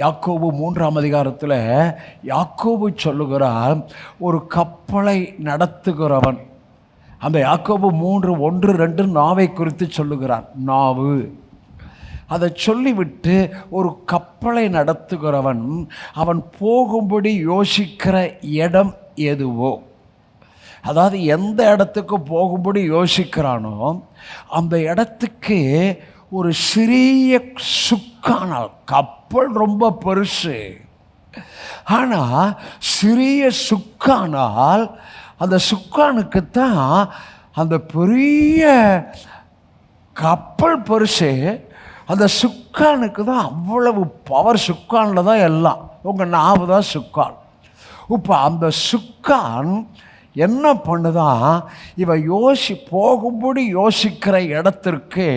யாக்கோபு 3ஆம் அதிகாரத்தில் யாக்கோபு சொல்லுகிறார், ஒரு கப்பலை நடத்துகிறவன். அந்த யாக்கோபு 3:1-2 நாவை குறித்து சொல்லுகிறார். நாவு அதை சொல்லிவிட்டு, ஒரு கப்பலை நடத்துகிறவன் அவன் போகும்படி யோசிக்கிற இடம் எதுவோ, அதாவது எந்த இடத்துக்கு போகும்படி யோசிக்கிறானோ அந்த இடத்துக்கு ஒரு சிறிய சுக்கானால், கப்பல் ரொம்ப பெருசு, ஆனால் சிறிய சுக்கானால் அந்த சுக்கானுக்குத்தான் அந்த பெரிய கப்பல் பெருசு, அந்த சுக்கானுக்கு தான் அவ்வளவு பவர். சுக்கானில் தான் எல்லாம். உங்கள் நாவு தான் சுக்கான். இப்போ அந்த சுக்கான் என்ன பண்ணுதான், இவன் போகும்படி யோசிக்கிற இடத்திற்கு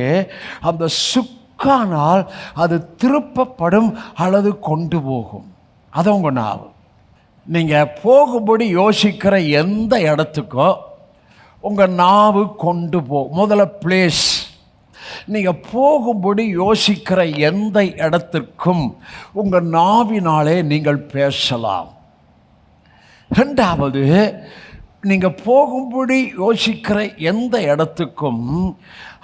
அந்த சுக்கானால் அது திருப்பப்படும் அல்லது கொண்டு போகும். அது உங்கள் நாவு. நீங்கள் போகும்படி யோசிக்கிற எந்த இடத்துக்கோ உங்கள் நாவு கொண்டு முதல்ல பிளேஸ். நீங்கள் போகும்படி யோசிக்கிற எந்த இடத்திற்கும் உங்கள் நாவினாலே நீங்கள் பேசலாம். ரெண்டாவது, நீங்கள் போகும்படி யோசிக்கிற எந்த இடத்துக்கும்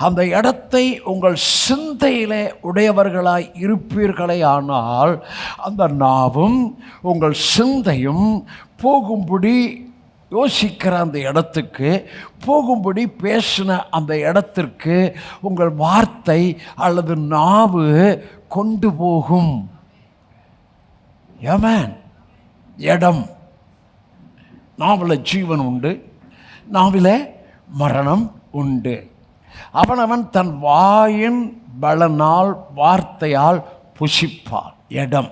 அந்த இடத்தை உங்கள் சிந்தையிலே உடையவர்களாய் இருப்பீர்களே ஆனால் அந்த நாவும் உங்கள் சிந்தையும் போகும்படி யோசிக்கிற அந்த இடத்துக்கு, போகும்படி பேசின அந்த இடத்திற்கு உங்கள் வார்த்தை அல்லது நாவு கொண்டு போகும். ஆமென். இடம். நாவில் ஜீவன் உண்டு, நாவிலே மரணம் உண்டு. அவனவன் தன் வாயின் பலனால் வார்த்தையால் புசிப்பான். இடம்.